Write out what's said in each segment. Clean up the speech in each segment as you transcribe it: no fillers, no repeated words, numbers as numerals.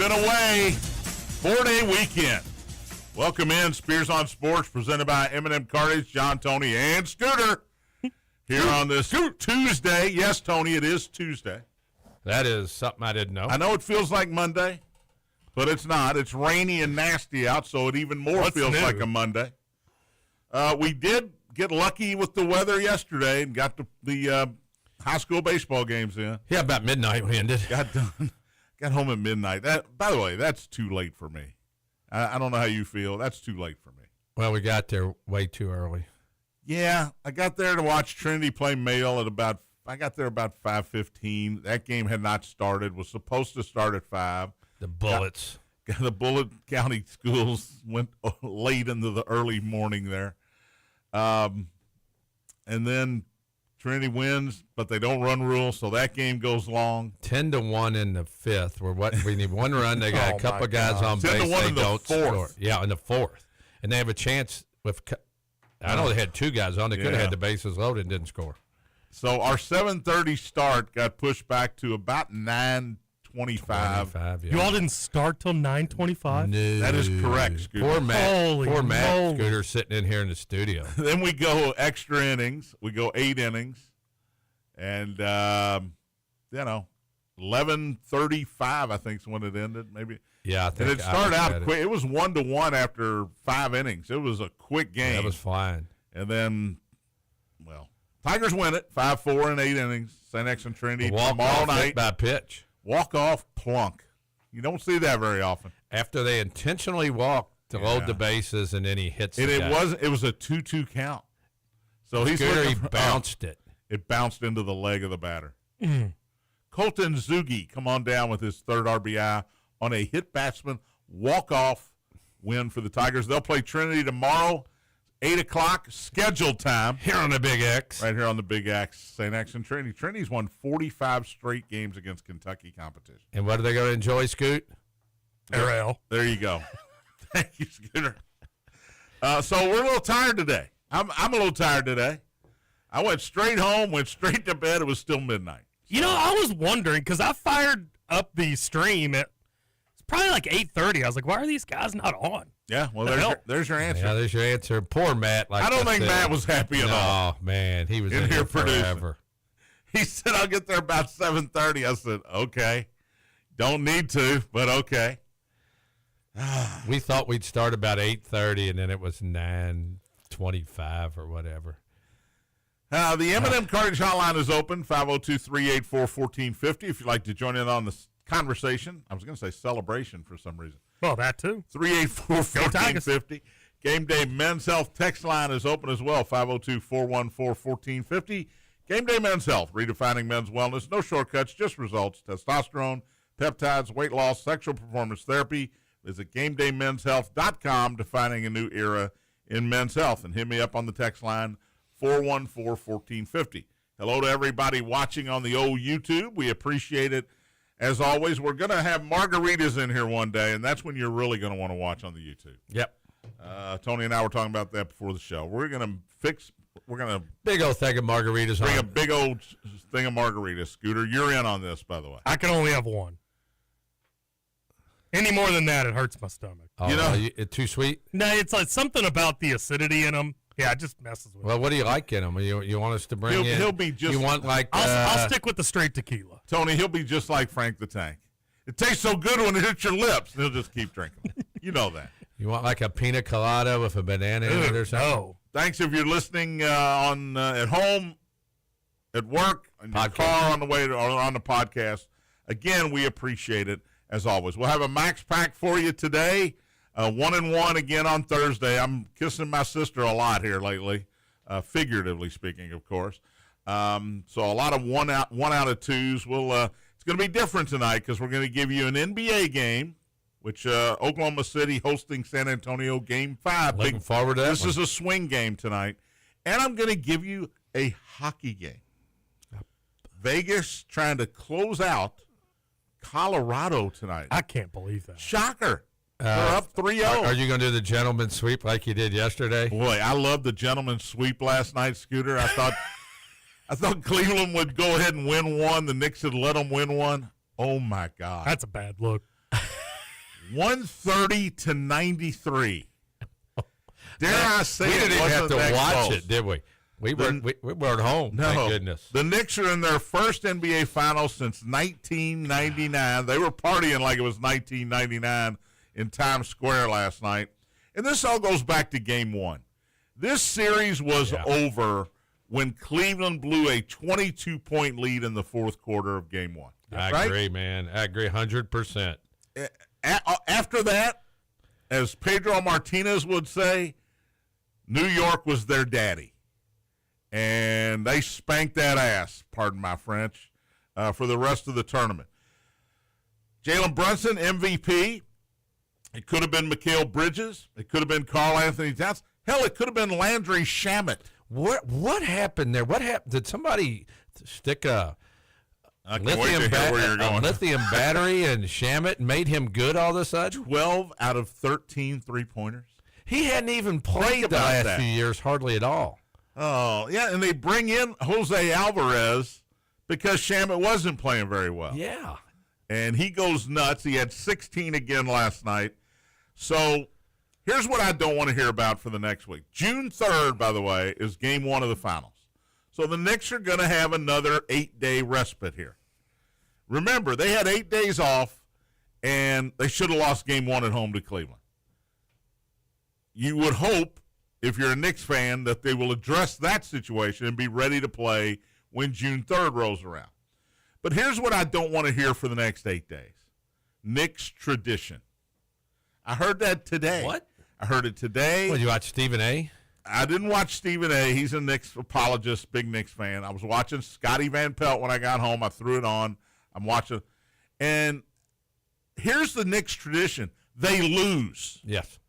been away. 4-day weekend. Welcome in, Spears on Sports, presented by M&M Cartage, John, Tony, and Scooter. Here on this Tuesday. Yes, Tony, it is Tuesday. That is something I didn't know. I know it feels like Monday, but it's not. It's rainy and nasty out, so it even more feels like a Monday. We did get lucky with the weather yesterday and got the high school baseball games in. Yeah, about midnight we ended. Got done. Got home at midnight. By the way, that's too late for me. I don't know how you feel. That's too late for me. Well, we got there way too early. Yeah, I got there to watch Trinity play Mail at I got there about 5:15. That game had not started. Was supposed to start at 5. The Bullets. The Bullitt County schools went late into the early morning there. And then Trinity wins, but they don't run rule, so that game goes long. 10-1 in the fifth. We need one run. They got a couple of guys on base. 10-1 they in the don't fourth. score. Yeah, in the fourth. And they have a chance with I know they had 2 guys on. They could have had the bases loaded and didn't score. So our 7:30 start got pushed back to about 9:25. Yeah. You all didn't start till 9:25? No. That is correct, Scooter. Poor Holy Matt moly. Scooter sitting in here in the studio. Then we go extra innings. We go 8 innings. And, 11:35, I think, is when it ended. Maybe. Yeah, I think. And it started out quick. It was 1-1 after 5 innings. It was a quick game. That was flying. And then, Tigers win it 5-4 in 8 innings. St. X and Trinity tomorrow night. By pitch. Walk-off plunk. You don't see that very often. After they intentionally walked to load the bases, and then he hits And the it guy. was a 2-2 count. So he bounced it. It bounced into the leg of the batter. Colton Zugi come on down with his 3rd RBI on a hit batsman walk-off win for the Tigers. They'll play Trinity tomorrow, 8 o'clock, scheduled time. Here on the Big X. Right here on the Big X, St. X and Trinity. Trinity's won 45 straight games against Kentucky competition. And what are they going to enjoy, Scoot? RL. There you go. Thank you, Scooter. So we're a little tired today. I'm a little tired today. I went straight home, went straight to bed. It was still midnight. You know, I was wondering, because I fired up the stream at probably like 8:30. I was like, why are these guys not on? Yeah, well, there's your answer. Yeah, there's your answer. Poor Matt. I don't think Matt was happy at all. Oh, man. He was in here forever. He said, I'll get there about 7:30. I said, okay. Don't need to, but okay. We thought we'd start about 8:30, and then it was 9:25 or whatever. The M&M Cartage Hotline is open, 502-384-1450. If you'd like to join in on the conversation. I was going to say celebration for some reason. Well, that too. 384-1450. Gameday Men's Health text line is open as well, 502-414-1450. Gameday Men's Health, redefining men's wellness. No shortcuts, just results. Testosterone, peptides, weight loss, sexual performance therapy. Visit GamedayMensHealth.com, defining a new era in men's health. And hit me up on the text line, 414-1450. Hello to everybody watching on the old YouTube. We appreciate it. As always, we're going to have margaritas in here one day, and that's when you're really going to want to watch on the YouTube. Yep. Tony and I were talking about that before the show. We're going to big old thing of margaritas. Bring a big old thing of margaritas. Scooter, you're in on this, by the way. I can only have one. Any more than that, it hurts my stomach. Oh, it's too sweet? No, it's like something about the acidity in them. Yeah, it just messes with me. Well, what do you like in them? You want us to bring in? He'll be just. You want like? I'll stick with the straight tequila. Tony, he'll be just like Frank the Tank. It tastes so good when it hits your lips, and he'll just keep drinking. You know that. You want like a pina colada with a banana in it or something? No. Thanks if you're listening on at home, at work, in your car, on the way or on the podcast. Again, we appreciate it as always. We'll have a Max Pack for you today. 1-1 again on Thursday. I'm kissing my sister a lot here lately, figuratively speaking, of course. So a lot of one out of twos. It's going to be different tonight because we're going to give you an NBA game, which Oklahoma City hosting San Antonio, Game 5. Looking forward to that. This is a swing game tonight, and I'm going to give you a hockey game. Vegas trying to close out Colorado tonight. I can't believe that. Shocker. They're up 3-0. Are you going to do the gentleman's sweep like you did yesterday? Boy, I loved the gentleman's sweep last night, Scooter. I thought Cleveland would go ahead and win one. The Knicks had let them win one. Oh, my God. That's a bad look. 130-93. Dare I say we it didn't even have to wasn't that watch close. it, did we? We were at home, No, thank goodness. The Knicks are in their first NBA Finals since 1999. They were partying like it was 1999 in Times Square last night. And this all goes back to Game 1. This series was over when Cleveland blew a 22-point lead in the fourth quarter of Game 1. I agree, man. I agree 100%. After that, as Pedro Martinez would say, New York was their daddy. And they spanked that ass, pardon my French, for the rest of the tournament. Jalen Brunson, MVP. It could have been Mikal Bridges. It could have been Karl Anthony Towns. Hell, it could have been Landry Shamet. What happened there? What happened? Did somebody stick a lithium battery in Shamet and made him good all of a sudden? 12 out of 13 three-pointers. He hadn't even played the last few years hardly at all. Oh, yeah, and they bring in Jose Alvarez because Shamet wasn't playing very well. Yeah. And he goes nuts. He had 16 again last night. So here's what I don't want to hear about for the next week. June 3rd, by the way, is Game 1 of the Finals. So the Knicks are going to have another 8-day respite here. Remember, they had 8 days off, and they should have lost Game 1 at home to Cleveland. You would hope, if you're a Knicks fan, that they will address that situation and be ready to play when June 3rd rolls around. But here's what I don't want to hear for the next 8 days. Knicks tradition. I heard that today. What? I heard it today. What, you watch Stephen A.? I didn't watch Stephen A. He's a Knicks apologist, big Knicks fan. I was watching Scotty Van Pelt when I got home. I threw it on. I'm watching. And here's the Knicks tradition. They lose. Yes.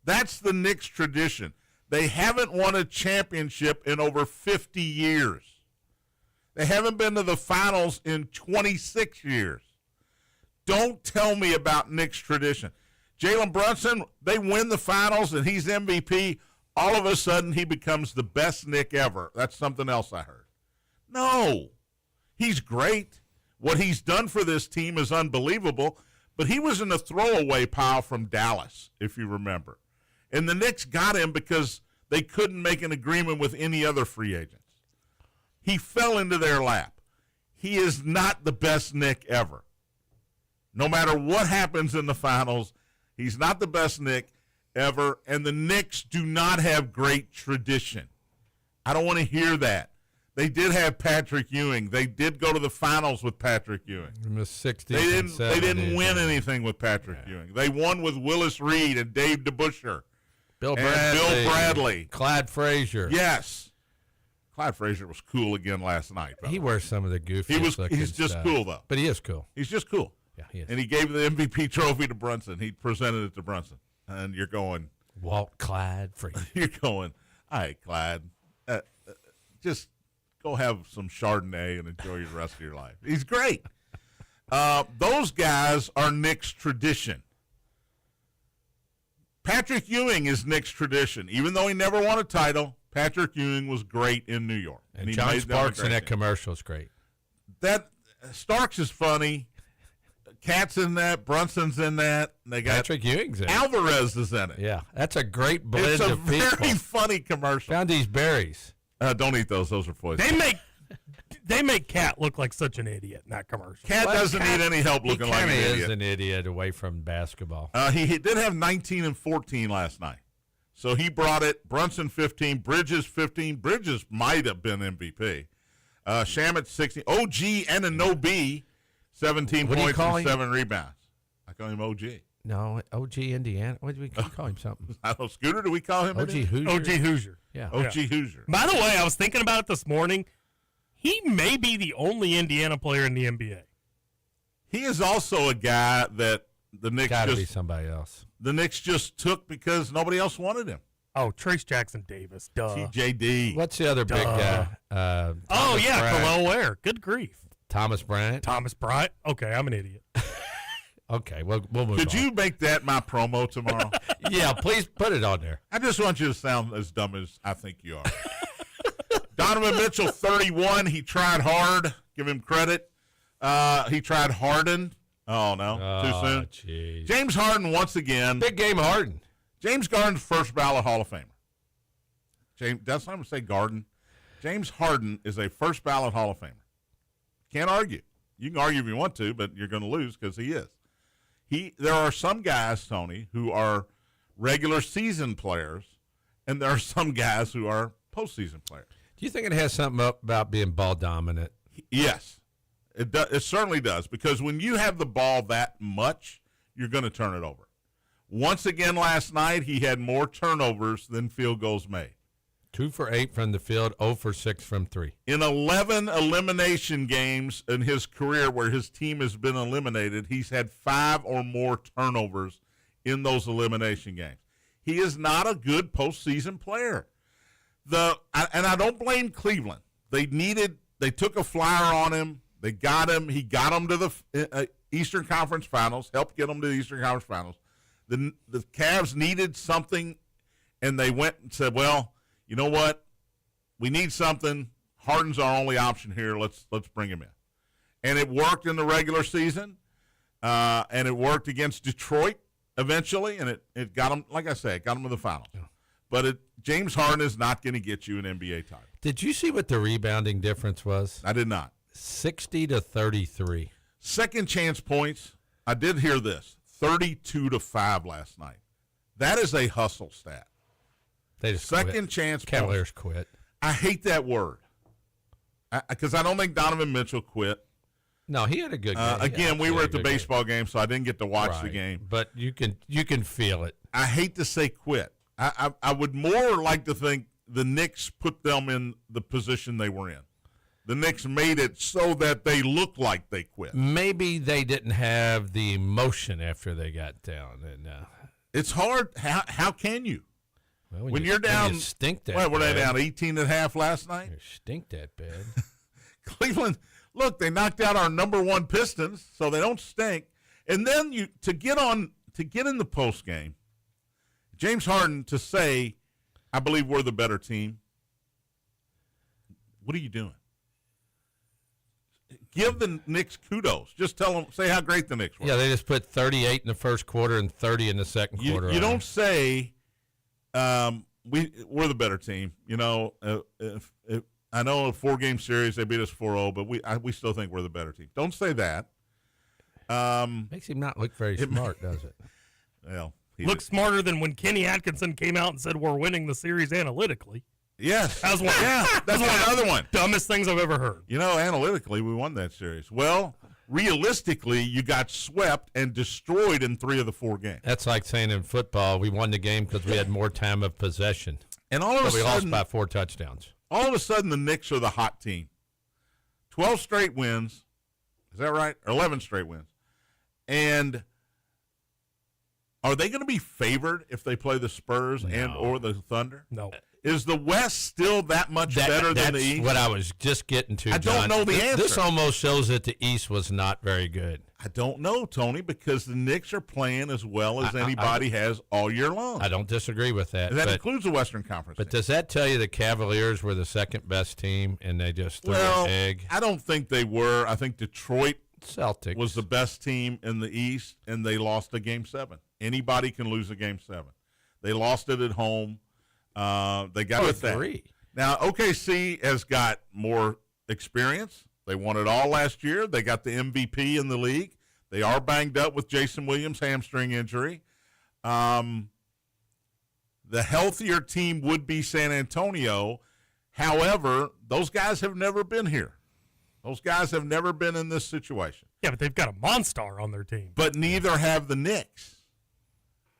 That's the Knicks tradition. They haven't won a championship in over 50 years. They haven't been to the finals in 26 years. Don't tell me about Knicks tradition. Jalen Brunson, they win the finals and he's MVP. All of a sudden, he becomes the best Knick ever. That's something else I heard. No. He's great. What he's done for this team is unbelievable, but he was in a throwaway pile from Dallas, if you remember. And the Knicks got him because they couldn't make an agreement with any other free agents. He fell into their lap. He is not the best Knick ever. No matter what happens in the finals, he's not the best Knick ever, and the Knicks do not have great tradition. I don't want to hear that. They did have Patrick Ewing. They did go to the finals with Patrick Ewing. In the 60s They didn't win anything with Patrick Ewing. They won with Willis Reed and Dave DeBusschere. Bill Bradley. Clyde Frazier. Yes. Clyde Frazier was cool again last night. He wears some of the goofiest He's just stuff. cool, though. But he is cool. He's just cool. Yeah, he is. And he gave the MVP trophy to Brunson. He presented it to Brunson. And you're going, Walt Clyde Frazier. you're going, all right, Clyde, just go have some Chardonnay and enjoy the rest of your life. He's great. Those guys are Knicks tradition. Patrick Ewing is Knicks tradition. Even though he never won a title, Patrick Ewing was great in New York. And he John made them a Sparks in great that team. commercial is great. That Starks is funny. Cat's in that. Brunson's in that. And they got Patrick Ewing's in it. Alvarez is in it. Yeah, that's a great blend It's a of people. very funny commercial. Found these berries. Don't eat those. Those are poison. They make Cat look like such an idiot in that commercial. Cat doesn't need any help looking like an He idiot. is an idiot away from basketball. He did have 19 and 14 last night. So he brought it. Brunson 15, Bridges 15. Bridges might have been MVP. Shamet 16. OG Anunoby 17 What do you points call and him? 7 rebounds. I call him OG. No, OG Indiana. What do we call him? Something. I don't know. Scooter, do we call him OG anything? Hoosier. OG Hoosier. Yeah. OG Hoosier. By the way, I was thinking about it this morning. He may be the only Indiana player in the NBA. He is also a guy that the Knicks Got to be just somebody else. the Knicks just took because nobody else wanted him. Oh, Trace Jackson Davis. Duh. TJD. What's the other big guy? Oh, Thomas yeah, Bryant. Khalil Ware. Good grief. Thomas Bryant. Thomas Bryant. Okay, I'm an idiot. Okay, we'll move Could on. you make that my promo tomorrow? Yeah, please put it on there. I just want you to sound as dumb as I think you are. Donovan Mitchell, 31. He tried hard. Give him credit. He tried hardened. Oh, no? Too soon? Geez. James Harden, once again. Big game Harden. James Harden's first ballot Hall of Famer. That's not going to say Garden. James Harden is a first ballot Hall of Famer. Can't argue. You can argue if you want to, but you're going to lose because he is. There are some guys, Tony, who are regular season players, and there are some guys who are postseason players. Do you think it has something up about being ball dominant? Yes. It certainly does, because when you have the ball that much, you're going to turn it over. Once again last night, he had more turnovers than field goals made. 2 for 8 from the field, 0 for 6 from 3. In 11 elimination games in his career where his team has been eliminated, he's had 5 or more turnovers in those elimination games. He is not a good postseason player. And I don't blame Cleveland. They took a flyer on him. They got him. He got them to the Eastern Conference Finals, helped get them to the Eastern Conference Finals. The Cavs needed something, and they went and said, well, you know what? We need something. Harden's our only option here. Let's bring him in. And it worked in the regular season, and it worked against Detroit eventually, and it got him, like I said, it got him to the finals. Yeah. But James Harden is not going to get you an NBA title. Did you see what the rebounding difference was? I did not. 60-33. Second chance points, I did hear this, 32-5 last night. That is a hustle stat. They just second chance Cavaliers points. Quit. I hate that word because I don't think Donovan Mitchell quit. No, he had a good game. Again, we were at the baseball game, so I didn't get to watch the game. But you can feel it. I hate to say quit. I would more like to think the Knicks put them in the position they were in. The Knicks made it so that they looked like they quit. Maybe they didn't have the emotion after they got down. And it's hard. How can you? Well, when you're down, you stink that were they bad. down 18.5 last night? You stink that bad. Cleveland, look, they knocked out our number 1 Pistons, so they don't stink. And then to get in the post game, James Harden to say, I believe we're the better team. What are you doing? Give the Knicks kudos. Just say how great the Knicks were. Yeah, they just put 38 in the first quarter and 30 in the second quarter. You don't say we're the better team. You know, if I know a 4-game series they beat us 4-0, but we still think we're the better team. Don't say that. Makes him not look very smart, does it? Well, looks smarter than when Kenny Atkinson came out and said we're winning the series analytically. Yes. That was one. Yeah, that's another one. Dumbest things I've ever heard. You know, analytically, we won that series. Well, realistically, you got swept and destroyed in 3 of the 4 games. That's like saying in football, we won the game because we had more time of possession. And all of a sudden, we lost by 4 touchdowns. All of a sudden, the Knicks are the hot team. 12 straight wins. Is that right? Or 11 straight wins. And are they going to be favored if they play the Spurs or the Thunder? No. Is the West still that much better than the East? That's what I was just getting to, I John. don't know the answer. This almost shows that the East was not very good. I don't know, Tony, because the Knicks are playing as well as anybody has all year long. I don't disagree with that. And that includes the Western Conference. But does that tell you the Cavaliers were the second best team and they just threw an egg? I don't think they were. I think Detroit Celtics was the best team in the East, and they lost a Game 7. Anybody can lose a Game 7. They lost it at home. They got it that. 3. Now, OKC has got more experience. They won it all last year. They got the MVP in the league. They are banged up with Jason Williams' hamstring injury. The healthier team would be San Antonio. However, those guys have never been here. Those guys have never been in this situation. Yeah, but they've got a monster on their team. But neither have the Knicks.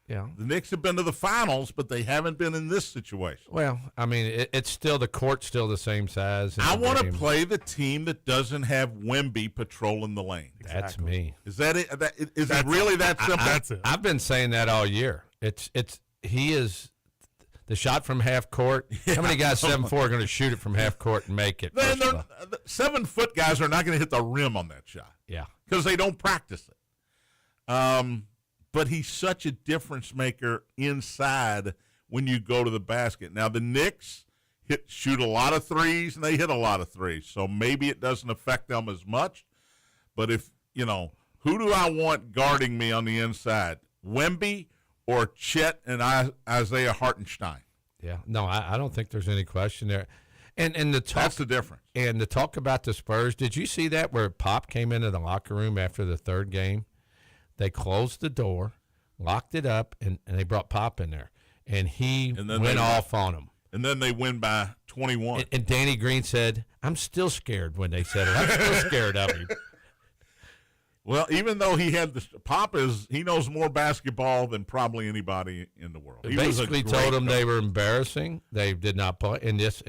Yeah. The Knicks have been to the finals, but they haven't been in this situation. Well, I mean, it's still the court's still the same size. I want to play the team that doesn't have Wemby patrolling the lane. Exactly. That's me. Is that it? Is it really that simple? That's it. I've been saying that all year. He is the shot from half court. How many guys 7'4" are going to shoot it from half court and make it? 7-foot guys are not going to hit the rim on that shot. Yeah, because they don't practice it. But he's such a difference maker inside when you go to the basket. Now, the Knicks shoot a lot of threes, and they hit a lot of threes, so maybe it doesn't affect them as much. But if, Who do I want guarding me on the inside? Wemby or Chet and Isaiah Hartenstein? Yeah, no, I don't think there's any question there. And that's the difference. And the talk about the Spurs, did you see that where Pop came into the locker room after the third game? They closed the door, locked it up, and they brought Pop in there. And he went off on him. And then they win by 21. And Danny Green said, I'm still scared when they said it. I'm still scared of him. Well, even though he knows more basketball than probably anybody in the world. He basically told them they were embarrassing. They did not play, and just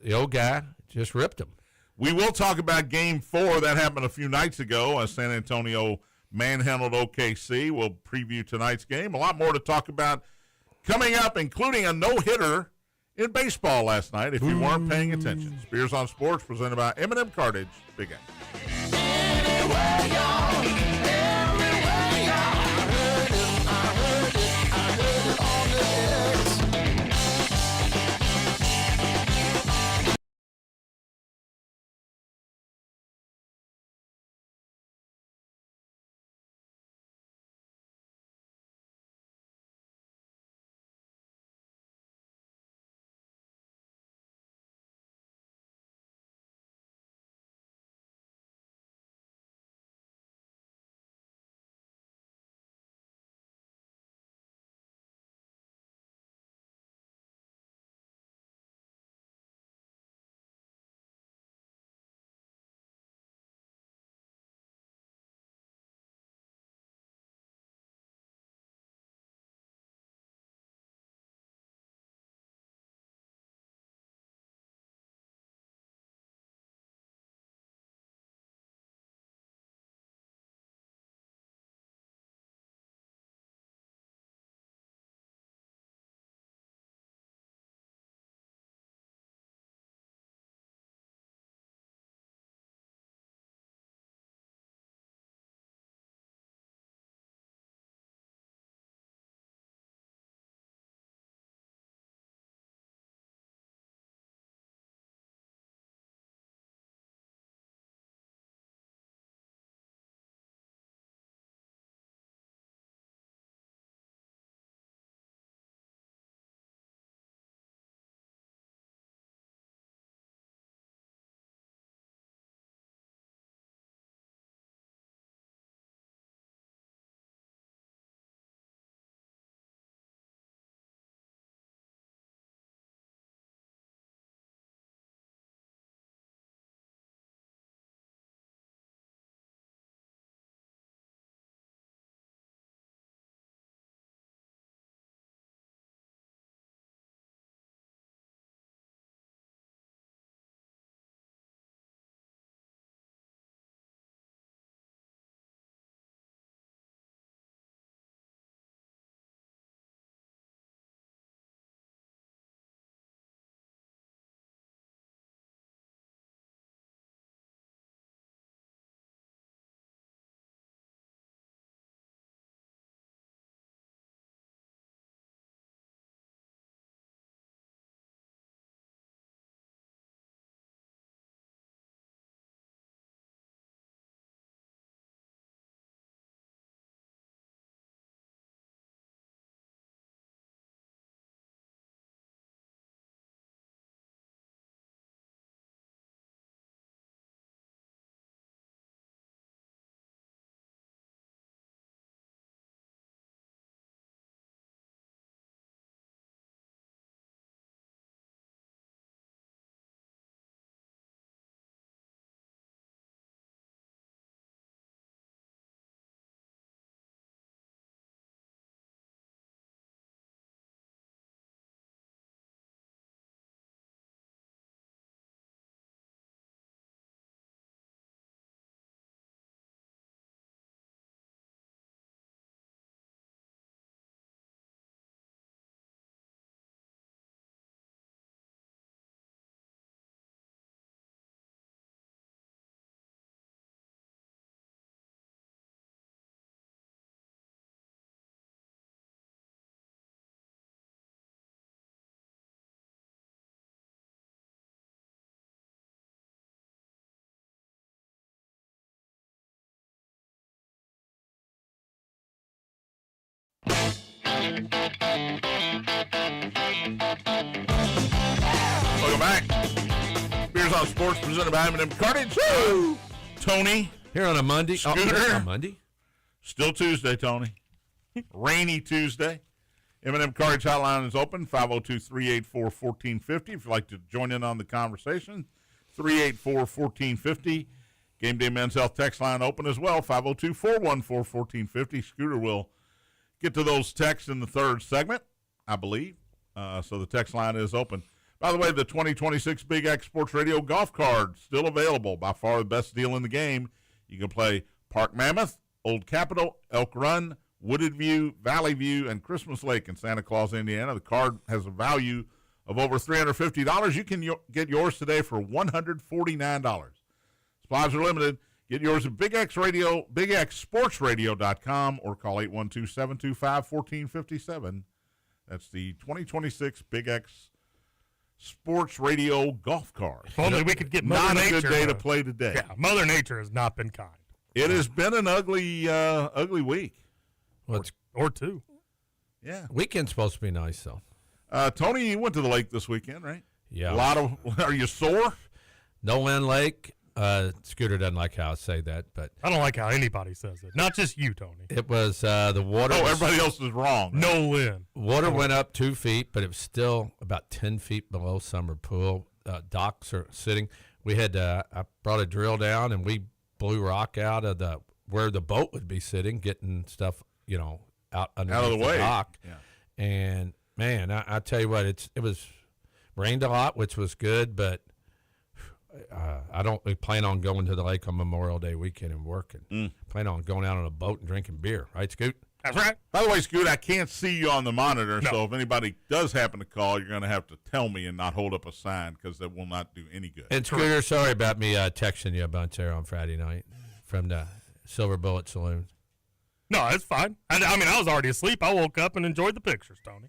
the old guy just ripped them. We will talk about Game 4 that happened a few nights ago. San Antonio manhandled OKC. We'll preview tonight's game. A lot more to talk about coming up, including a no-hitter in baseball last night. If you weren't paying attention, Spears on Sports presented by M&M Cartage. Big Game. Welcome back. Spears on Sports presented by M&M Cartage. Woo! Tony. Here on a Monday. Scooter. On Monday? Still Tuesday, Tony. Rainy Tuesday. M&M Cartage Hotline is open, 502-384-1450. If you'd like to join in on the conversation, 384-1450. Gameday Men's Health text line open as well, 502-414-1450. Scooter will get to those texts in the third segment, I believe. So the text line is open. By the way, the 2026 Big X Sports Radio golf card still available. By far the best deal in the game. You can play Park Mammoth, Old Capitol, Elk Run, Wooded View, Valley View, and Christmas Lake in Santa Claus, Indiana. The card has a value of over $350. You can get yours today for $149. Supplies are limited. Get yours at BigXSportsRadio.com or call 812-725-1457. That's the 2026 Big X Sports Radio golf card. If only we could get Mother Not Nature. a good day to play today. Yeah, Mother Nature has not been kind. It has been an ugly week. Well, Or two. Yeah. weekend's supposed to be nice, though. Tony, you went to the lake this weekend, right? Yeah. A lot of. Are you sore? No Wind Lake. Scooter doesn't like how I say that, but I don't like how anybody says it. Not just you, Tony. it was the water. Oh, was- everybody else is wrong. No win. Water went up 2 feet, but it was still about 10 feet below summer pool. Docks are sitting. We had I brought a drill down and we blew rock out of where the boat would be sitting, getting stuff out underneath Out of the way. dock. Yeah. And man, I tell you what, it was rained a lot, which was good, but I don't plan on going to the lake on Memorial Day weekend and working. Plan on going out on a boat and drinking beer, right, Scoot? That's right. By the way, Scoot, I can't see you on the monitor, No. so if anybody does happen to call, you're going to have to tell me and not hold up a sign because that will not do any good. And Scooter, sorry about me texting you a bunch there on Friday night from the Silver Bullet Saloon. No, it's fine. I mean, I was already asleep. I woke up and enjoyed the pictures, Tony.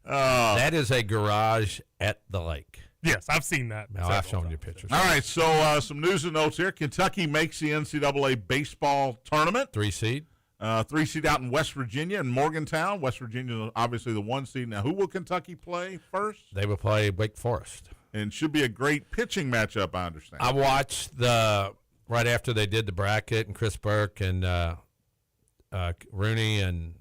That is a garage at the lake. Yes, I've seen that. Now, I've several shown you times. pictures. All right, so some news and notes here. Kentucky makes the NCAA baseball tournament. 3 seed. 3 seed out in West Virginia and Morgantown. West Virginia is obviously the 1 seed. Now, who will Kentucky play first? They will play Wake Forest. And should be a great pitching matchup, I understand. I watched right after they did the bracket, and Chris Burke and Rooney and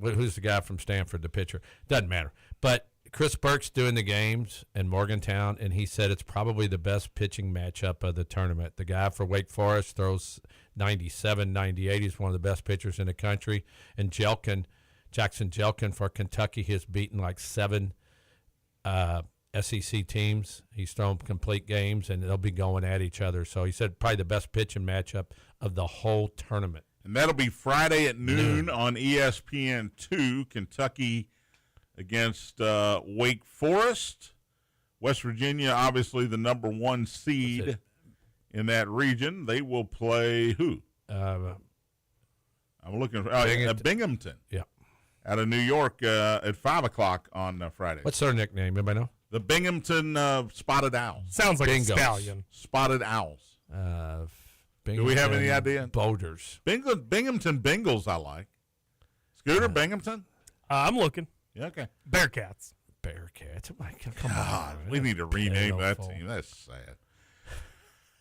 who's the guy from Stanford, the pitcher? Doesn't matter. But Chris Burke's doing the games in Morgantown, and he said it's probably the best pitching matchup of the tournament. The guy for Wake Forest throws 97, 98. He's one of the best pitchers in the country. And Jackson Jelkin for Kentucky has beaten like 7 SEC teams. He's thrown complete games, and they'll be going at each other. So he said probably the best pitching matchup of the whole tournament. And that'll be Friday at noon on ESPN2. Kentucky against Wake Forest. West Virginia, obviously the number 1 seed in that region. They will play who? I'm looking for Binghamton. Yeah. Out of New York at 5 o'clock on Friday. What's their nickname? Anybody know? The Binghamton Spotted Owls. Sounds like Bingos. a stallion. Spotted Owls. Do we have any idea? Boaters. Binghamton Bengals, I like. Scooter, Binghamton? I'm looking. Yeah, okay. Bearcats. Bearcats. Oh, come God, on. we need to rename that Pitiful. team. That's sad.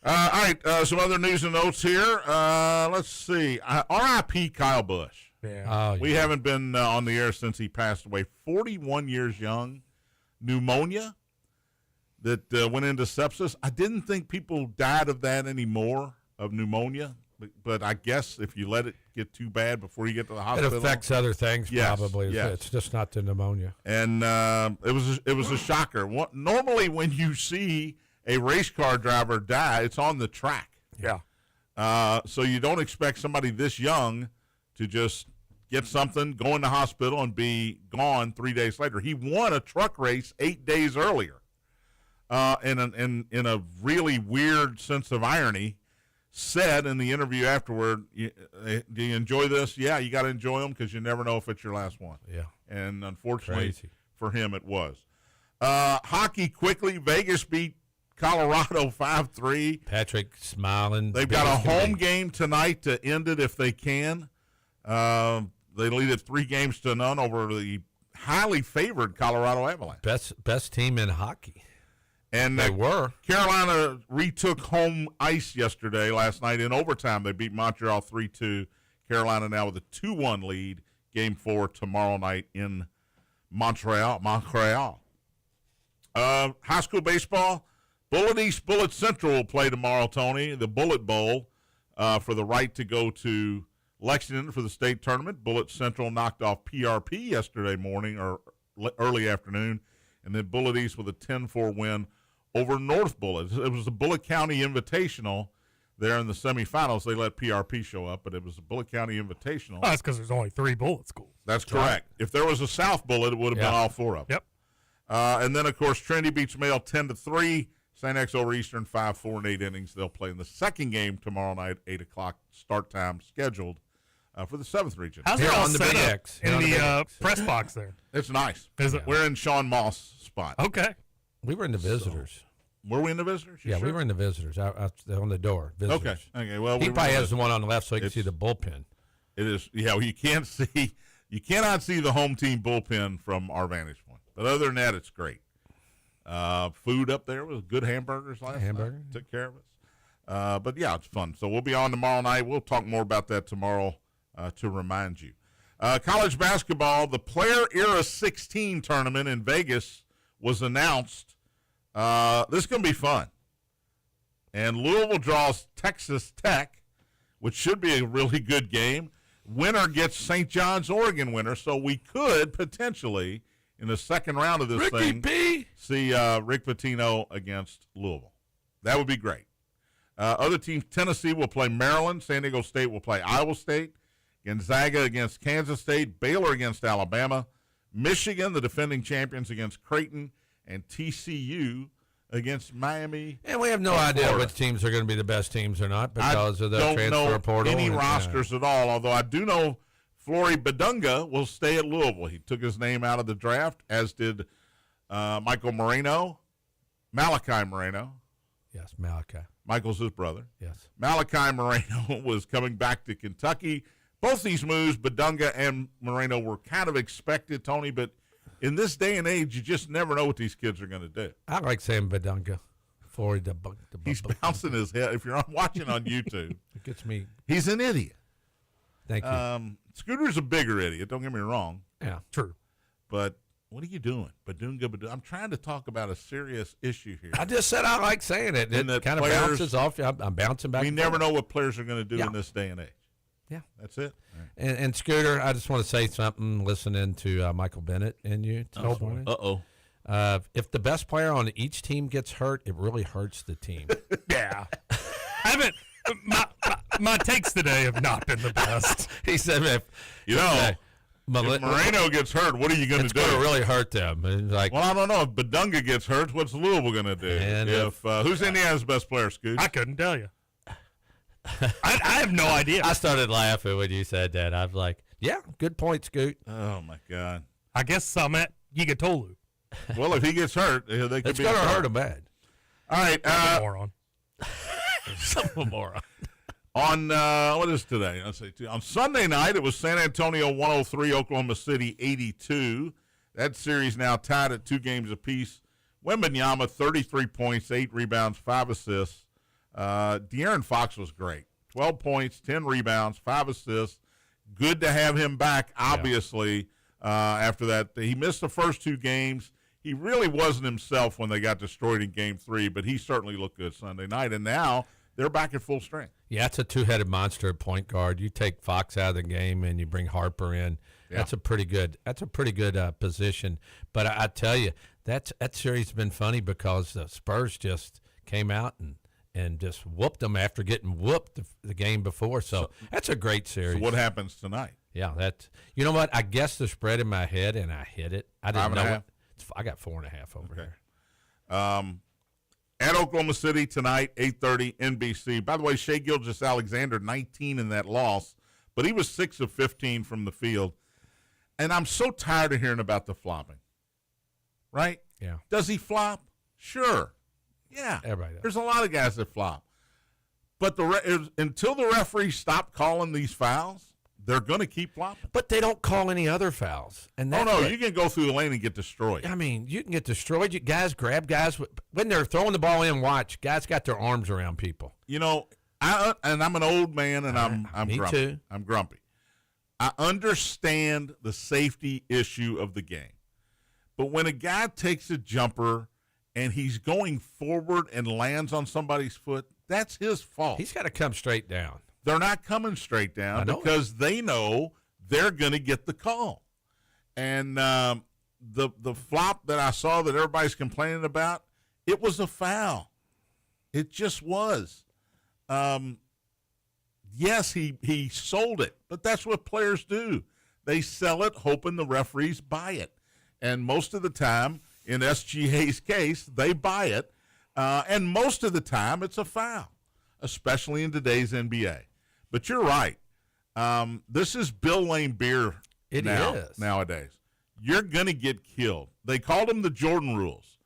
All right, some other news and notes here. Let's see. R.I.P. Kyle Busch. Yeah. Oh, We yeah. haven't been on the air since he passed away. 41 years young. Pneumonia that went into sepsis. I didn't think people died of that anymore, of pneumonia. But I guess if you let it get too bad before you get to the It hospital. affects other things, Yes, probably. yes. It's just not the pneumonia. And it was a shocker. Normally when you see a race car driver die, it's on the track. Yeah. So you don't expect somebody this young to just get something, go in the hospital, and be gone 3 days later. He won a truck race 8 days earlier. In a really weird sense of irony, said in the interview afterward, do you enjoy this? Yeah, you got to enjoy them because you never know if it's your last one. Yeah. And unfortunately Crazy. for him, it was. Hockey quickly. Vegas beat Colorado 5-3. Patrick smiling. They've got a home game tonight to end it if they can. They lead it 3-0 over the highly favored Colorado Avalanche. Best team in hockey. And they were. Carolina retook home ice last night in overtime. They beat Montreal 3-2. Carolina now with a 2-1 lead. Game 4 tomorrow night in Montreal. High school baseball. Bullet East, Bullet Central will play tomorrow, Tony. The Bullet Bowl for the right to go to Lexington for the state tournament. Bullet Central knocked off PRP yesterday morning or early afternoon. And then Bullet East with a 10-4 win over North Bullet. It was the Bullitt County Invitational there in the semifinals. They let PRP show up, but it was the Bullitt County Invitational. Oh, that's because there's only 3 Bullitt schools. That's correct. If there was a South Bullitt, it would have been all 4 of them. Yep. And then, of course, Trinity beats Male 10-3. St. X over Eastern 5-4 in 8 innings. They'll play in the second game tomorrow night, 8 o'clock start time scheduled for the 7th region. How's it all set up in the press box there? It's nice. Is it? We're in Sean Moss' spot. Okay. We were in the visitors. Were we in the visitors? Yeah, sure? We were in the visitors out on the door. Visitors. Okay. Well, he probably has the one on the left so you can see the bullpen. It is. Yeah, well, you cannot see the home team bullpen from our vantage point. But other than that, it's great. Food up there was good hamburgers last night. Took care of us. But yeah, it's fun. So we'll be on tomorrow night. We'll talk more about that tomorrow to remind you. College basketball, the Player Era 16 tournament in Vegas was announced. This is going to be fun. And Louisville draws Texas Tech, which should be a really good game. Winner gets St. John's, Oregon winner. So we could potentially, in the second round of this see Rick Pitino against Louisville. That would be great. Other teams, Tennessee will play Maryland. San Diego State will play Iowa State. Gonzaga against Kansas State. Baylor against Alabama. Michigan, the defending champions, against Creighton. And TCU against Miami. And we have no idea which teams are going to be the best teams or not because of the transfer portal. I don't know any rosters at all, although I do know Flory Badunga will stay at Louisville. He took his name out of the draft, as did Malachi Moreno. Yes, Malachi. Michael's his brother. Yes. Malachi Moreno was coming back to Kentucky. Both these moves, Badunga and Moreno, were kind of expected, Tony, but in this day and age, you just never know what these kids are going to do. I like saying Badunga. He's bouncing his head. If you're watching on YouTube, it gets me. He's an idiot. Thank you. Scooter's a bigger idiot. Don't get me wrong. Yeah, true. But what are you doing? Badunga. I'm trying to talk about a serious issue here. I just said I like saying it. It kind of bounces off. I'm bouncing back. We never know what players are going to do in this day and age. Yeah, that's it. Right. And Scooter, I just want to say something. Listening to Michael Bennett and you. If the best player on each team gets hurt, it really hurts the team. Yeah, I haven't. My takes today have not been the best. He said, if Moreno gets hurt, what are you going to do? It's going to really hurt them. And I don't know. If Badunga gets hurt, what's Louisville going to do? And who's Indiana's best player, Scoot? I couldn't tell you. I have no idea. I started laughing when you said that. I'm like, yeah, good point, Scoot. Oh, my God. I guess I'm at Yigatolu. Well, if he gets hurt, they could it's going to hurt him bad. All right. Moron. Some moron. On, what is today? Let's see. On Sunday night, it was San Antonio 103, Oklahoma City 82. That series now tied at 2 games apiece. Wembanyama, 33 points, 8 rebounds, 5 assists. De'Aaron Fox was great. 12 points, 10 rebounds, 5 assists. Good to have him back, obviously, after that. He missed the first 2 games. He really wasn't himself when they got destroyed in Game 3, but he certainly looked good Sunday night. And now they're back at full strength. Yeah, it's a 2-headed monster at point guard. You take Fox out of the game and you bring Harper in. Yeah. That's a pretty good position. But I tell you, that series has been funny because the Spurs just came out and just whooped them after getting whooped the game before. So that's a great series. So what happens tonight? Yeah, you know what? I guessed the spread in my head, and I hit it. I didn't know it. I got 4.5 over here. At Oklahoma City tonight, 8:30, NBC. By the way, Shai Gilgeous-Alexander, 19 in that loss, but he was 6 of 15 from the field. And I'm so tired of hearing about the flopping. Right? Yeah. Does he flop? Sure. Yeah, everybody does. There's a lot of guys that flop. But until the referees stop calling these fouls, they're going to keep flopping. But they don't call any other fouls. And you can go through the lane and get destroyed. I mean, you can get destroyed. Guys grab guys. When they're throwing the ball in, watch. Guys got their arms around people. You know, I'm an old man, and I'm me grumpy. Too. I'm grumpy. I understand the safety issue of the game. But when a guy takes a jumper and he's going forward and lands on somebody's foot, that's his fault. He's got to come straight down. They're not coming straight down because they know they're going to get the call. And the flop that I saw that everybody's complaining about, it was a foul. It just was. Yes, he sold it, but that's what players do. They sell it hoping the referees buy it. And most of the time, in SGA's case, they buy it. And most of the time, it's a foul, especially in today's NBA. But you're right. This is Bill Lane beer nowadays. You're going to get killed. They called them the Jordan rules.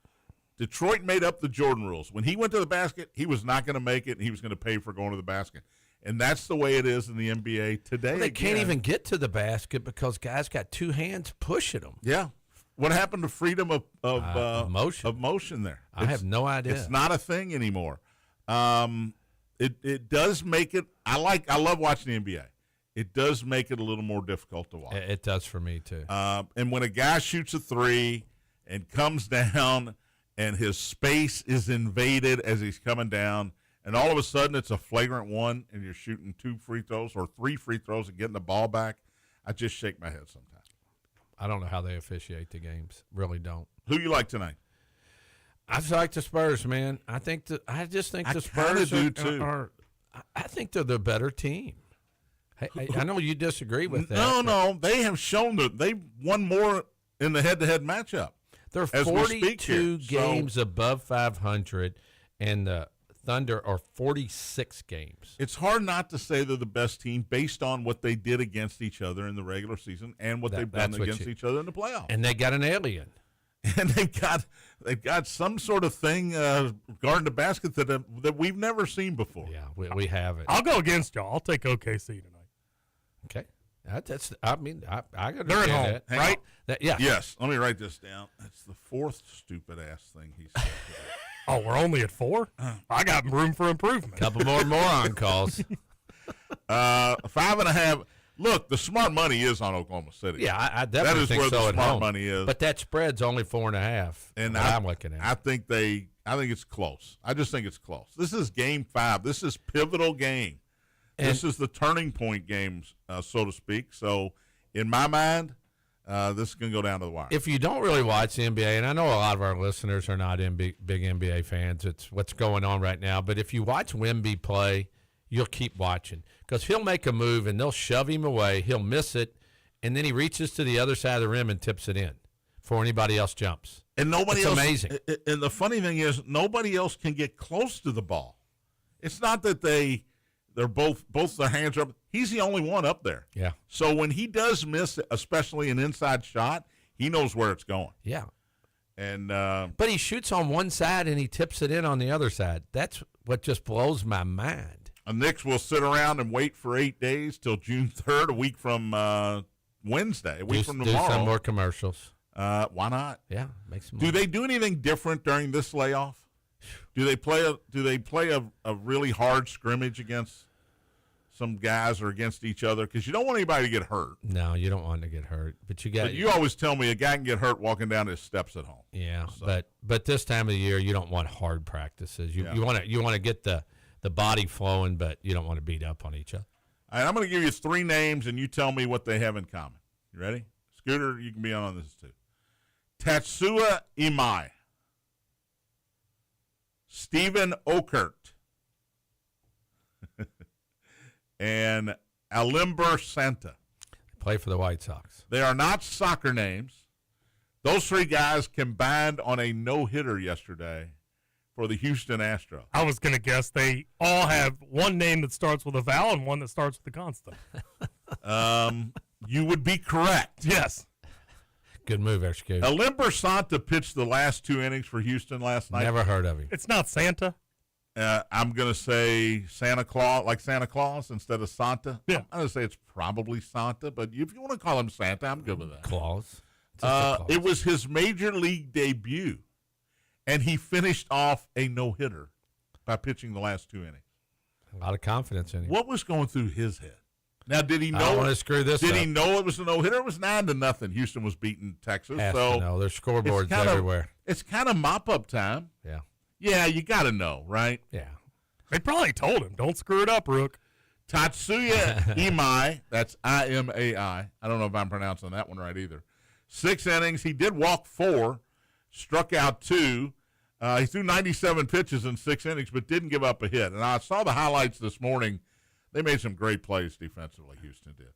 Detroit made up the Jordan rules. When he went to the basket, he was not going to make it, and he was going to pay for going to the basket. And that's the way it is in the NBA today. Well, they can't even get to the basket because guys got two hands pushing them. Yeah. What happened to freedom of motion there? I have no idea. It's not a thing anymore. It does make it. I love watching the NBA. It does make it a little more difficult to watch. It does for me too. And when a guy shoots a three and comes down, and his space is invaded as he's coming down, and all of a sudden it's a flagrant one, and you're shooting 2 free throws or 3 free throws and getting the ball back, I just shake my head sometimes. I don't know how they officiate the games. Really don't. Who you like tonight? I like the Spurs, man. I just think the Spurs are. I think they're the better team. I know you disagree with that. No, they have shown that they've won more in the head-to-head matchup. They're 42 games above 500, and the Thunder are 46 games. It's hard not to say they're the best team based on what they did against each other in the regular season and what they've done against each other in the playoffs. And they got an alien. And they've got some sort of thing guarding the basket that we've never seen before. Yeah, we have it. I'll go against y'all. I'll take OKC tonight. Okay. I got they're at home, right? Yeah. Yes. Let me write this down. That's the 4th stupid ass thing he said today. Oh, we're only at 4? I got room for improvement. Couple more moron calls. 5.5. Look, the smart money is on Oklahoma City. Yeah, I definitely think so. That is where the smart home. money is. But that spread's only 4.5. And I'm looking at. I think it's close. I just think it's close. This is Game 5. This is pivotal game. This is the turning point games, so to speak. So, in my mind, this is going to go down to the wire. If you don't really watch the NBA, and I know a lot of our listeners are not big NBA fans, it's what's going on right now. But if you watch Wemby play, you'll keep watching because he'll make a move and they'll shove him away. He'll miss it, and then he reaches to the other side of the rim and tips it in before anybody else jumps. And nobody else. Amazing. And the funny thing is, nobody else can get close to the ball. It's not that they're both their hands are up. He's the only one up there. Yeah. So when he does miss, especially an inside shot, he knows where it's going. Yeah. And but he shoots on one side and he tips it in on the other side. That's what just blows my mind. Knicks will sit around and wait for 8 days till June 3rd, a week from Wednesday, a week from tomorrow. Do some more commercials. Why not? Yeah, make some. Do they do anything different during this layoff? Do they play a really hard scrimmage against some guys or against each other? Because you don't want anybody to get hurt. No, you don't want to get hurt. But you always tell me a guy can get hurt walking down his steps at home. Yeah, so. but this time of the year you don't want hard practices. You want to get the body flowing, but you don't want to beat up on each other. All right, I'm going to give you 3 names, and you tell me what they have in common. You ready? Scooter, you can be on this too. Tatsuya Imai. Stephen Okert. And Alimber Santa. Play for the White Sox. They are not soccer names. Those 3 guys combined on a no-hitter yesterday for the Houston Astros. I was going to guess they all have one name that starts with a vowel and one that starts with a consonant. You would be correct. Yes. Good move, Erskine. Alimber Santa pitched the last 2 innings for Houston last night. Never heard of him. It's not Santa. I'm going to say Santa Claus instead of Santa. Yeah. I'm going to say it's probably Santa, but if you want to call him Santa, I'm good with that. Claus. It was his major league debut, and he finished off a no-hitter by pitching the last 2 innings. A lot of confidence in him. What was going through his head? Now, did he know? I don't want to screw this Did up. he know it was a no-hitter? It was 9-0. Houston was beating Texas. Has so to know. There's scoreboards everywhere. It's kind of mop-up time. Yeah. Yeah, you got to know, right? Yeah. They probably told him, don't screw it up, Rook. Tatsuya Imai, that's I-M-A-I. I don't know if I'm pronouncing that one right either. 6 innings. He did walk 4, struck out 2. He threw 97 pitches in 6 innings, but didn't give up a hit. And I saw the highlights this morning. They made some great plays defensively, Houston did.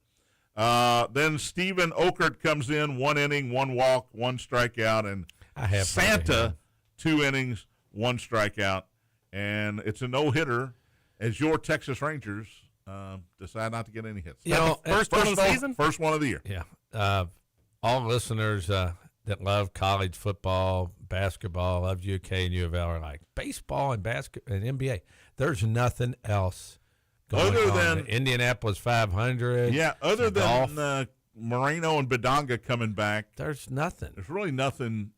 Then Steven Okert comes in, 1 inning, 1 walk, 1 strikeout. And Santa, 2 innings, 1 strikeout. And it's a no-hitter as your Texas Rangers decide not to get any hits. First one of the season? First one of the year. Yeah. All listeners that love college football, basketball, love UK and U of L are like, baseball and basketball and NBA. There's nothing else going other on. than The Indianapolis 500. Yeah, other than golf. Moreno and Badanga coming back. There's nothing. There's really nothing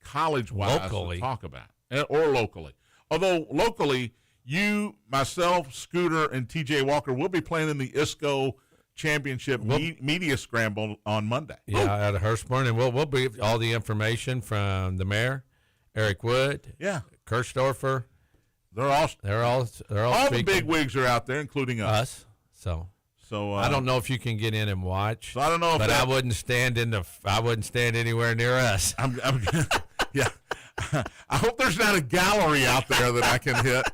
college-wise Locally. to talk about, or locally. Although locally, you, myself, Scooter, and T.J. Walker will be playing in the ISCO Championship Media Scramble on Monday. Yeah, out of Hurstbourne, and we'll give all the information from the mayor, Eric Wood, Kirchdorfer. They're all all the big wigs are out there, including us. So I don't know if you can get in and watch. So I don't know, but I wouldn't stand anywhere near us. Yeah. I hope there's not a gallery out there that I can hit.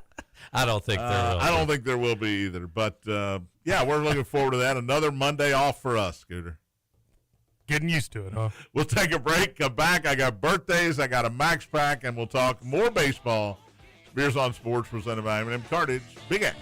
I don't think there will. I don't think there will be either. But, yeah, we're looking forward to that. Another Monday off for us, Scooter. Getting used to it, huh? We'll take a break, come back. I got birthdays, I got a Max Pack, and we'll talk more baseball. Beers on Sports presented by M&M Cartage. Big X.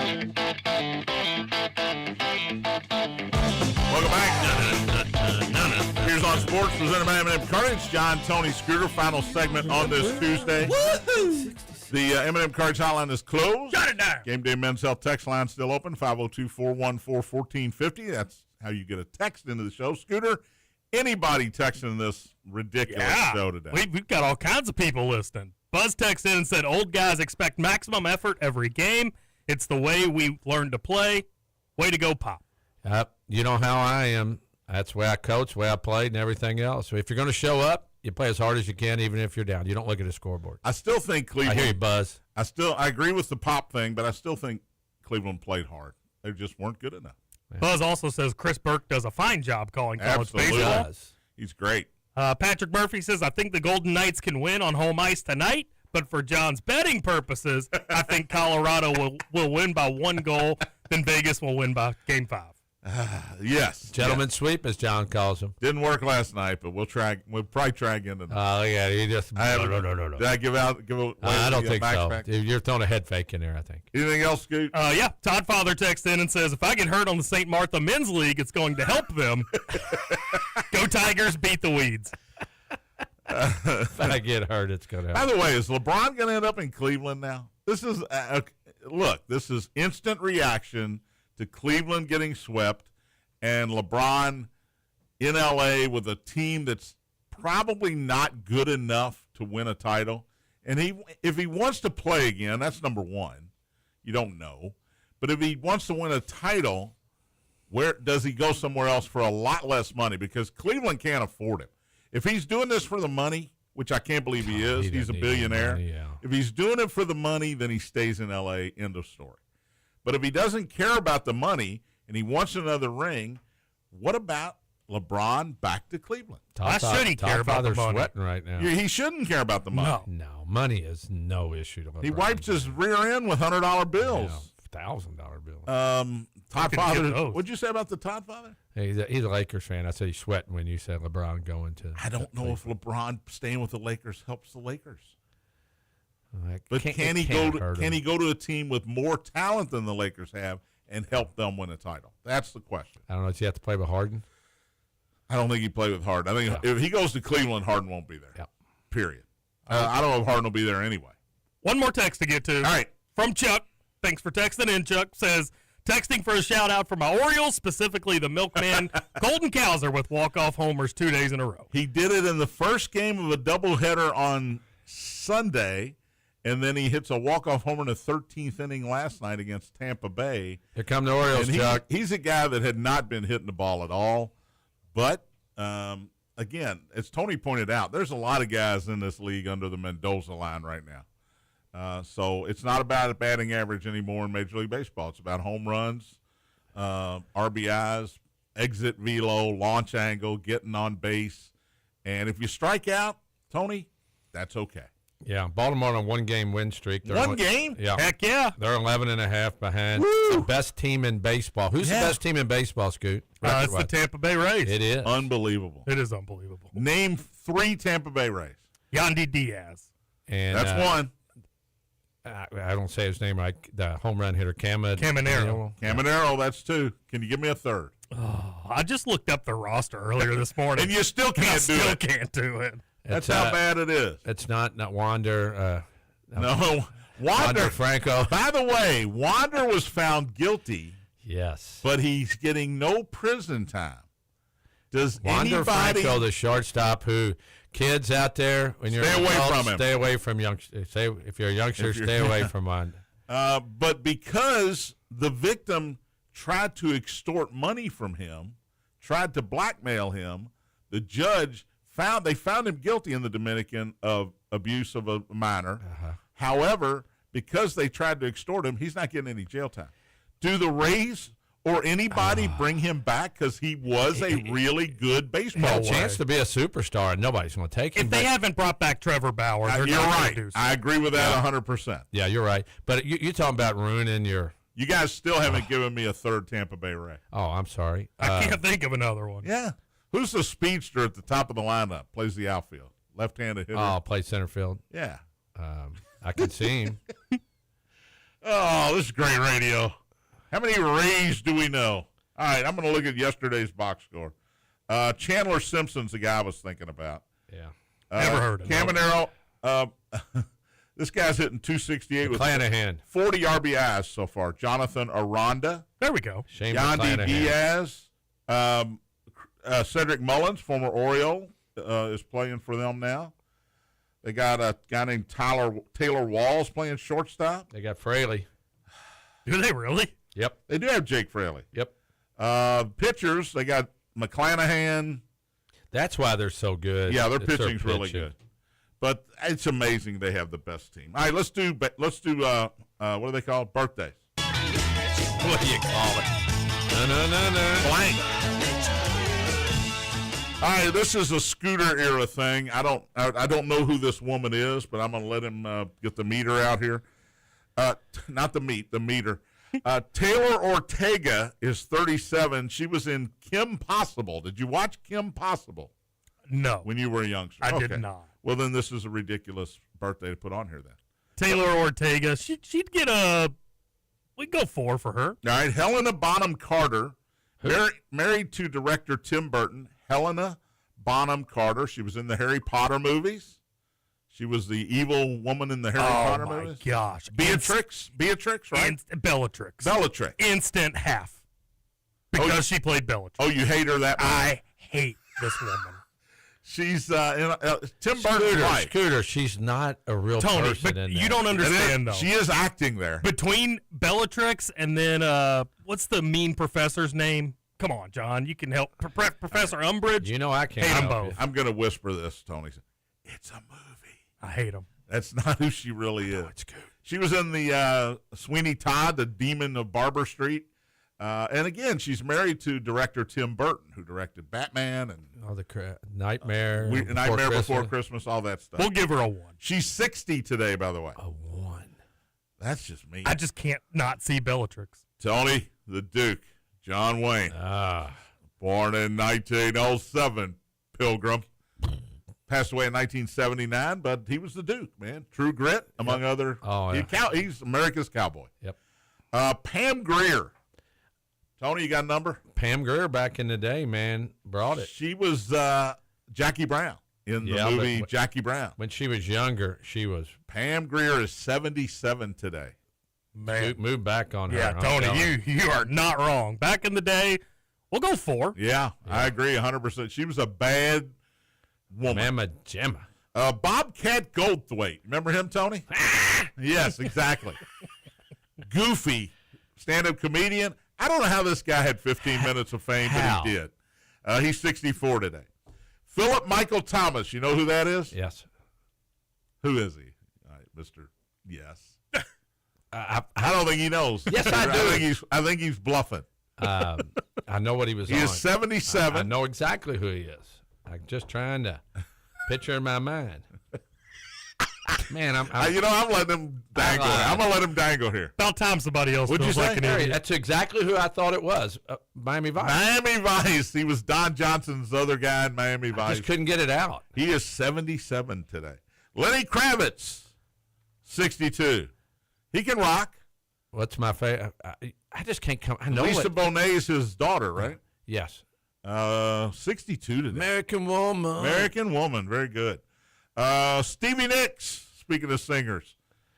Welcome back. Here's on Sports, presented by M&M Cartage. John, Tony, Scooter. Final segment on this Tuesday. Woo-hoo! The M&M Cartage hotline is closed. Shut it down. Gameday Men's Health text line still open, 502-414-1450. That's how you get a text into the show. Scooter, anybody texting this ridiculous show today? We've got all kinds of people listening. Buzz texted in and said, old guys expect maximum effort every game. It's the way we learn to play. Way to go, Pop. You know how I am. That's the way I coach, the way I played, and everything else. So if you're going to show up, you play as hard as you can, even if you're down. You don't look at a scoreboard. I still think Cleveland. I hear you, Buzz. I agree with the Pop thing, but I still think Cleveland played hard. They just weren't good enough. Yeah. Buzz also says Chris Burke does a fine job calling college Absolutely. baseball. He's great. Patrick Murphy says, I think the Golden Knights can win on home ice tonight, but for John's betting purposes, I think Colorado will win by 1 goal, then Vegas will win by Game 5. Yes. Gentleman's sweep, as John calls them. Didn't work last night, but we'll probably try again tonight. Oh, yeah. You just. No. Did I give away I don't think so. Back? You're throwing a head fake in there, I think. Anything else, Scoot? Yeah. Todd Father texts in and says, if I get hurt on the St. Martha Men's League, it's going to help them. Go Tigers, beat the weeds. If I get hurt, it's going to help. By the way, is LeBron going to end up in Cleveland now? This is this is instant reaction to Cleveland getting swept and LeBron in L.A. with a team that's probably not good enough to win a title. And if he wants to play again, that's number one. You don't know. But if he wants to win a title, where does he go somewhere else for a lot less money? Because Cleveland can't afford him. If he's doing this for the money, which I can't believe he is, he's a billionaire. Money, yeah. If he's doing it for the money, then he stays in L.A., end of story. But if he doesn't care about the money and he wants another ring, what about LeBron back to Cleveland? Why should he care about the money? Sweating right now. Yeah, he shouldn't care about the money. No, money is no issue to LeBron. He wipes his rear end with $100 bills. Yeah, $1,000 bills. Todd Father, what'd you say about the Todd Father? Hey, he's a Lakers fan. I said he's sweating when you said LeBron going to. I don't know if LeBron staying with the Lakers helps the Lakers. But can he go to a team with more talent than the Lakers have and help them win a title? That's the question. I don't know. Does he have to play with Harden? I don't think he played with Harden. I think if he goes to Cleveland, Harden won't be there. Yep. Period. I don't know if Harden will be there anyway. One more text to get to. All right. From Chuck. Thanks for texting in, Chuck. Says, texting for a shout-out for my Orioles, specifically the Milkman Golden Cowser with walk-off homers 2 days in a row. He did it in the first game of a doubleheader on Sunday, and then he hits a walk-off homer in the 13th inning last night against Tampa Bay. Here come the Orioles, Chuck. He's a guy that had not been hitting the ball at all. But, again, as Tony pointed out, there's a lot of guys in this league under the Mendoza line right now. So it's not about a batting average anymore in Major League Baseball. It's about home runs, RBIs, exit velo, launch angle, getting on base. And if you strike out, Tony, that's okay. Yeah, Baltimore on a one-game win streak. One game? Yeah. Heck yeah. They're 11.5 behind. Woo! The best team in baseball. Who's the best team in baseball, Scoot? It's the Tampa Bay Rays. It is. Unbelievable. It is unbelievable. Name 3 Tampa Bay Rays. Yandy Diaz. And that's one. I don't say his name right. The home run hitter, Caminero. Caminero, that's 2. Can you give me a third? Oh, I just looked up the roster earlier this morning. And you still can't do it. Can't do it. That's how bad it is. It's not Wander. No, Wander Franco. By the way, Wander was found guilty. Yes. But he's getting no prison time. Does Wander anybody... Franco, the shortstop who... Kids out there, when you're stay away from him. Stay away from youngsters. If you're a youngster, stay away from one. But because the victim tried to extort money from him, tried to blackmail him, the judge found him guilty in the Dominican of abuse of a minor. Uh-huh. However, because they tried to extort him, he's not getting any jail time. Do the Rays or anybody bring him back because he was a really good baseball player? A chance to be a superstar, and nobody's going to take him. If they haven't brought back Trevor Bauer, they're you're not right. going to do so. I agree with that 100%. Yeah, you're right. But you're talking about ruining your... You guys still haven't given me a third Tampa Bay Ray. Oh, I'm sorry. I can't think of another one. Yeah. Who's the speedster at the top of the lineup? Plays the outfield. Left-handed hitter. Oh, plays center field. Yeah. I can see him. Oh, this is great radio. How many Rays do we know? All right, I'm going to look at yesterday's box score. Chandler Simpson's the guy I was thinking about. Yeah. Never heard of him. Caminero, this guy's hitting 268 with 40 RBIs so far. Jonathan Aranda. There we go. Shane Yandy Diaz. Cedric Mullins, former Oriole, is playing for them now. They got a guy named Taylor Walls playing shortstop. They got Fraley. Do they really? Yep. They do have Jake Fraley. Yep. Pitchers, they got McClanahan. That's why they're so good. Yeah, their pitching's really good. But it's amazing they have the best team. All right, let's do what do they call it? Birthdays. What do you call it? No. Blank. All right, this is a Scooter era thing. I don't know who this woman is, but I'm gonna let him get the meter out here. Not the meat, the meter. Taylor Ortega is 37. She was in Kim Possible. Did you watch Kim Possible? No. When you were a youngster? I did not. Well, then this is a ridiculous birthday to put on here then. Taylor Ortega, she'd get we'd go 4 for her. All right, Helena Bonham Carter, married to director Tim Burton. Helena Bonham Carter. She was in the Harry Potter movies. She was the evil woman in the Harry Potter movies. Oh, my gosh. Beatrix, right? Bellatrix. Bellatrix. Instant half. Because she played Bellatrix. Oh, you hate her that much? I hate this woman. She's Tim Burton's wife. Scooter, she's not a real Tony, person but in you that. don't understand, though. She is acting there. Between Bellatrix and then, what's the mean professor's name? Come on, John. You can help. Professor Umbridge. You know I can't hate them help both. you. I'm going to whisper this, Tony. It's a movie. I hate him. That's not who she really is. It's good. She was in the Sweeney Todd, the Demon of Barber Street. And again, she's married to director Tim Burton, who directed Batman and Nightmare. Nightmare Before Christmas, all that stuff. We'll give her a 1. She's 60 today, by the way. A 1. That's just me. I just can't not see Bellatrix. Tony the Duke, John Wayne, born in 1907, Pilgrim. Passed away in 1979, but he was the Duke, man. True Grit, among other. Oh, yeah. He's America's cowboy. Yep. Pam Grier. Tony, you got a number? Pam Grier back in the day, man, brought it. She was Jackie Brown in the movie Jackie Brown. When she was younger, she was. Pam Grier is 77 today. Man. Move back on her. Yeah, Tony, you are not wrong. Back in the day, we'll go 4. Yeah, I agree 100%. She was a bad woman. Mama Gemma. Bobcat Goldthwait. Remember him, Tony? Yes, exactly. Goofy, stand-up comedian. I don't know how this guy had 15 minutes of fame, but he did. He's 64 today. Philip Michael Thomas. You know who that is? Yes. Who is he? All right, Mr. Yes. I don't think he knows. Yes, I do. I think he's bluffing. I know what he was on. He is 77. I know exactly who he is. I'm just trying to picture in my mind. Man, I'm letting him dangle. I'm gonna let him dangle here. About time somebody else. What'd you say? Like an idiot. That's exactly who I thought it was. Miami Vice. Miami Vice. He was Don Johnson's other guy in Miami Vice. I just couldn't get it out. He is 77 today. Lenny Kravitz, 62. He can rock. What's my favorite? I just can't come. I know Lisa Bonet is his daughter, right? Yes. 62 today. American Woman. American Woman. Very good. Stevie Nicks, speaking of singers,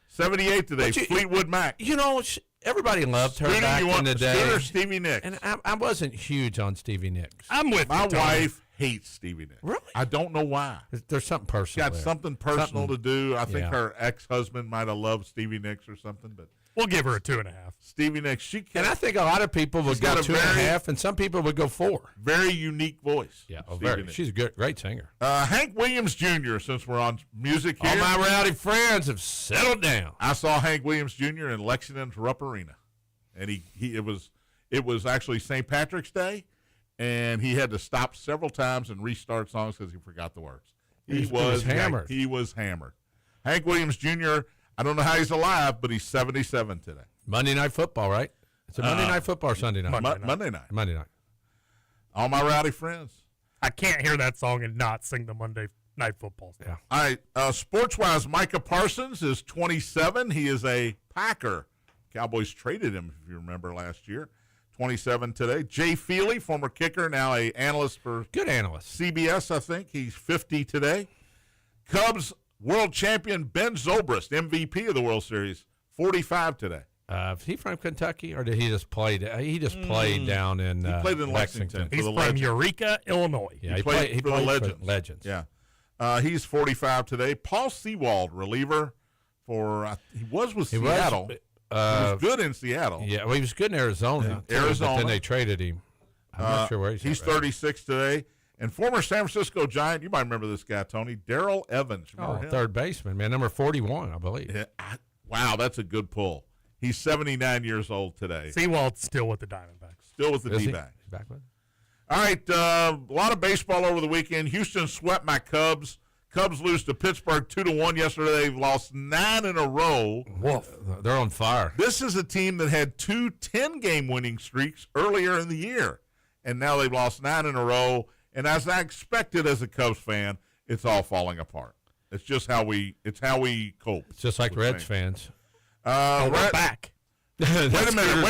78 today. Fleetwood Mac. You know, everybody loved her back in the day. Scooter, Stevie Nicks. And I wasn't huge on Stevie Nicks. I'm with my you, wife hates Stevie Nicks. Really? I don't know why. There's something personal. Got there. something personal to do. I think Yeah. her ex-husband might have loved Stevie Nicks or something, but we'll give her a 2.5. Stevie Nicks, she can. And I think a lot of people would go 2.5, and some people would go 4. Very unique voice. Yeah, Nicks. She's a great singer. Hank Williams Jr., since we're on music here. All my rowdy friends have settled down. I saw Hank Williams Jr. in Lexington's Rupp Arena, and it was actually St. Patrick's Day, and he had to stop several times and restart songs because he forgot the words. He was hammered. He was hammered. Hank Williams Jr., I don't know how he's alive, but he's 77 today. Monday Night Football, right? It's a Monday Night Football or Sunday night? Monday night. Monday night. All my rowdy friends. I can't hear that song and not sing the Monday Night Football song. Yeah. All right. Sports-wise, Micah Parsons is 27. He is a Packer Cowboys traded him, if you remember, last year. 27 today. Jay Feely, former kicker, now a analyst for good analyst. CBS, I think. He's 50 today. Cubs world champion Ben Zobrist, MVP of the World Series, 45 today. Is he from Kentucky, or did he just play? He just played down in. He played in Lexington. He's from Eureka, Illinois. Yeah, he played for the Legends. Legends. Yeah, he's 45 today. Paul Sewald, reliever for he was with Seattle. He was good in Seattle. Yeah, well, he was good in Arizona. But then they traded him. I'm not sure where he's 36 today. And former San Francisco Giant, you might remember this guy, Tony, Darrell Evans. Remember him? Third baseman, man, number 41, I believe. Yeah, wow, that's a good pull. He's 79 years old today. Sewald's still with the Diamondbacks. Still with the D-backs. He's back with it. All right, a lot of baseball over the weekend. Houston swept my Cubs. Cubs lose to Pittsburgh 2-1 yesterday. They've lost 9 in a row. Woof. They're on fire. This is a team that had 2 10-game winning streaks earlier in the year, and now they've lost 9 in a row. And as I expected as a Cubs fan, it's all falling apart. It's just how we cope. It's just like Reds fans. We're back. Wait a minute.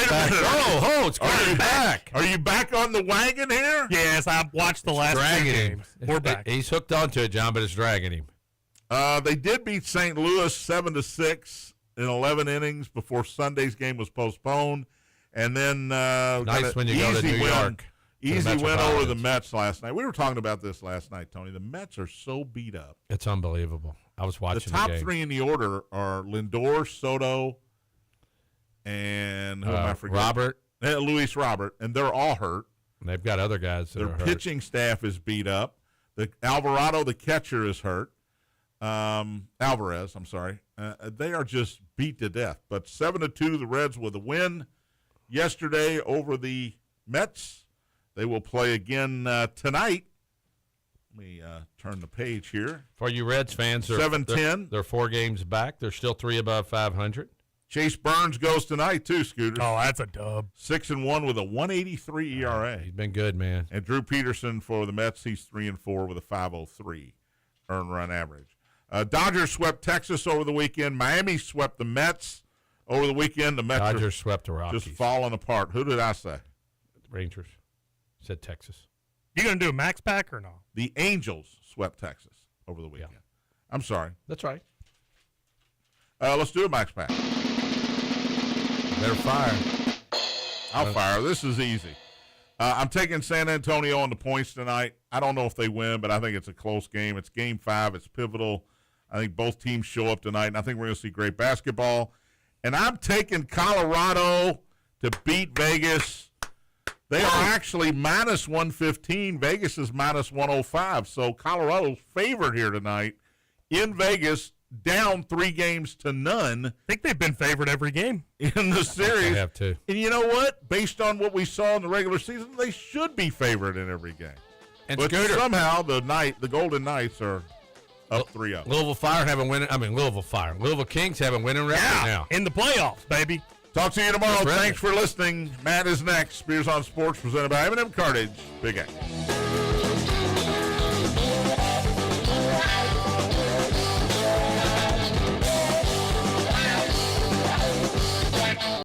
It's going back. Are you back on the wagon here? Yes, I watched the last 2 games. We're back. He's hooked onto it, John, but it's dragging him. They did beat St. Louis 7-6 in 11 innings before Sunday's game was postponed. And then nice when you go to New York. Easy win over the Mets last night. We were talking about this last night, Tony. The Mets are so beat up. It's unbelievable. I was watching the top game. 3 in the order are Lindor, Soto, and who am I forgetting? Robert. Luis Robert, and they're all hurt. And they've got other guys that are hurt. Their pitching staff is beat up. Alvarado, the catcher, is hurt. Alvarez, I'm sorry. They are just beat to death. But 7-2, the Reds with a win yesterday over the Mets. They will play again tonight. Let me turn the page here. For you Reds fans, 7-10. They're 4 games back. They're still 3 above 500. Chase Burns goes tonight too, Scooter. Oh, that's a dub. 6-1 with a 1.83 ERA. He's been good, man. And Drew Peterson for the Mets, he's 3-4 with a 5.03 earned run average. Dodgers swept Texas over the weekend. Miami swept the Mets over the weekend. The Mets Dodgers swept the Rockies. Just falling apart. Who did I say? Rangers. Said Texas. You gonna do a max pack or no? The Angels swept Texas over the weekend. Yeah. I'm sorry. That's right. Let's do a max pack. Better fire. I'll fire. This is easy. I'm taking San Antonio on the points tonight. I don't know if they win, but I think it's a close game. It's Game 5. It's pivotal. I think both teams show up tonight, and I think we're going to see great basketball. And I'm taking Colorado to beat Vegas. They are actually minus 115. Vegas is minus 105. So Colorado's favored here tonight in Vegas, down 3-0. I think they've been favored every game in the series. They have too. And you know what? Based on what we saw in the regular season, they should be favored in every game. And but somehow the Golden Knights are up 3-0. Louisville Kings have a winning record now. In the playoffs, baby. Talk to you tomorrow. Thanks for listening. Matt is next. Spears on Sports presented by M&M Cartage. Big X.